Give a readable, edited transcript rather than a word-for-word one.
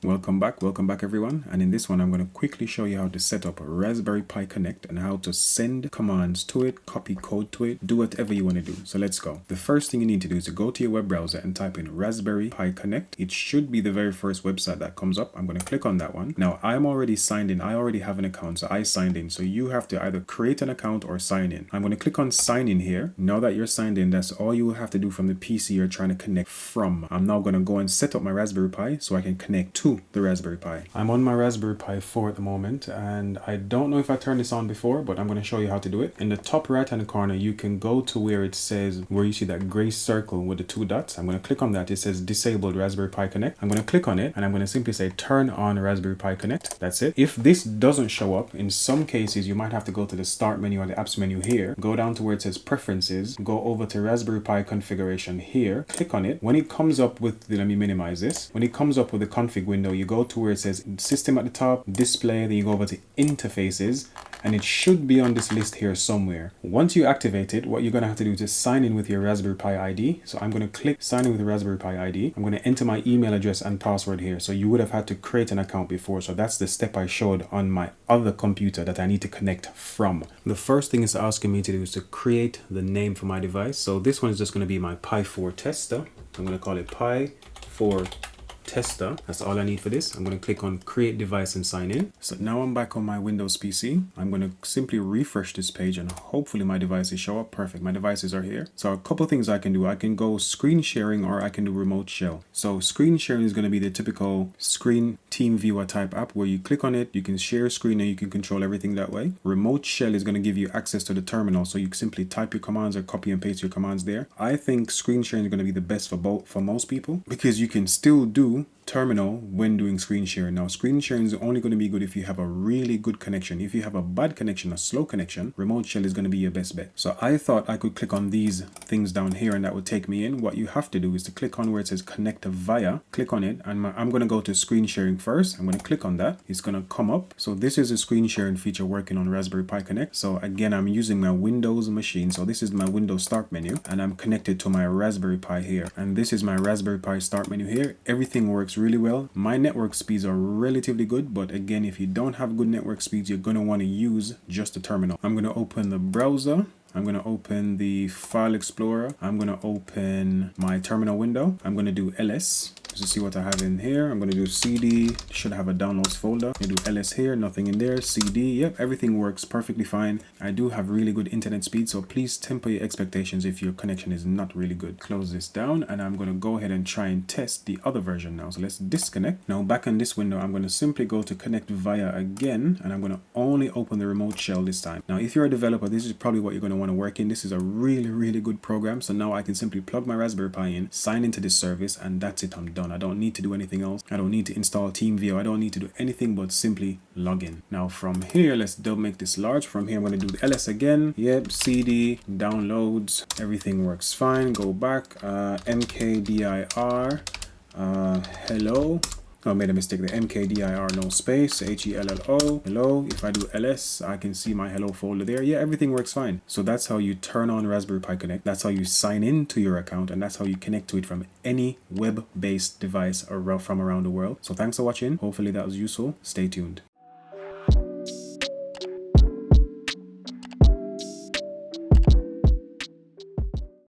Welcome back everyone, and in this one I'm going to quickly show you how to set up a Raspberry Pi Connect and how to send commands to it, copy code to it, do whatever you want to do. So let's go. The first thing you need to do is to go to your web browser and type in Raspberry Pi Connect. It should be the very first website that comes up. I'm going to click on that one. Now I'm already signed in. I already have an account, so I signed in. So you have to either create an account or sign in. I'm going to click on sign in here. Now that you're signed in, that's all you will have to do from the PC you're trying to connect from. I'm now going to go and set up my Raspberry Pi so I can connect to the Raspberry Pi. I'm on my Raspberry Pi 4 at the moment, and I don't know if I turned this on before, but I'm going to show you how to do it. In the top right hand corner, you can go to where it says, where you see that gray circle with the two dots. I'm going to click on that. It says disabled Raspberry Pi Connect. I'm going to click on it and I'm going to simply say turn on Raspberry Pi Connect. That's it. If this doesn't show up, in some cases you might have to go to the start menu or the apps menu here, go down to where it says preferences, go over to Raspberry Pi configuration here, click on it. When it comes up with let me minimize this. When it comes up with the config window, you go to where it says system at the top, display, then you go over to interfaces, and it should be on this list here somewhere. Once you activate it, what you're going to have to do is just sign in with your Raspberry Pi ID. So I'm going to click sign in with the Raspberry Pi ID. I'm going to enter my email address and password here. So you would have had to create an account before. So that's the step I showed on my other computer that I need to connect from. The first thing it's asking me to do is to create the name for my device. So this one is just going to be my Pi 4 tester. I'm going to call it Pi 4 tester. That's all I need for this. I'm going to click on create device and sign in. So now I'm back on my Windows PC. I'm going to simply refresh this page and hopefully my devices show up. Perfect. My devices are here. So a couple things I can do. I can go screen sharing or I can do remote shell. So screen sharing is going to be the typical screen TeamViewer type app where you click on it, you can share a screen and you can control everything that way. Remote shell is going to give you access to the terminal, so you simply type your commands or copy and paste your commands there. I think screen sharing is going to be the best for most people because you can still do terminal when doing screen sharing. Now screen sharing is only going to be good if you have a really good connection. If you have a bad connection, a slow connection, remote shell is going to be your best bet. So I thought I could click on these things down here and that would take me in. What you have to do is to click on where it says connect via, click on it, and I'm going to go to screen sharing first. I'm going to click on that. It's going to come up. So this is a screen sharing feature working on Raspberry Pi Connect. So again, I'm using my Windows machine. So this is my Windows start menu and I'm connected to my Raspberry Pi here. And this is my Raspberry Pi start menu here. Everything works really well. My network speeds are relatively good, but again, if you don't have good network speeds, you're going to want to use just the terminal. I'm going to open the browser. I'm going to open the file explorer. I'm going to open my terminal window. I'm going to do ls to see what I have in here. I'm going to do cd, should have a downloads folder. I do ls here, nothing in there. Cd, yep, everything works perfectly fine. I do have really good internet speed, so please temper your expectations if your connection is not really good. Close this down and I'm going to go ahead and try and test the other version now. So let's disconnect. Now back in this window, I'm going to simply go to connect via again, and I'm going to only open the remote shell this time. Now if you're a developer, this is probably what you're going to want to work in. This is a really good program. So now I can simply plug my Raspberry Pi in, sign into this service, and that's it. I'm done. I don't need to do anything else. I don't need to install TeamViewer. I don't need to do anything but simply log in. Now from here, let's make this large. From here, I'm going to do the ls again. Yep, cd, downloads, everything works fine. Go back, mkdir, hello. I made a mistake. The mkdir no space, hello, hello. If I do ls, I can see my hello folder there. Yeah, everything works fine. So that's how you turn on Raspberry Pi Connect. That's how you sign in to your account, and that's how you connect to it from any web-based device from around the world. So thanks for watching. Hopefully that was useful. Stay tuned.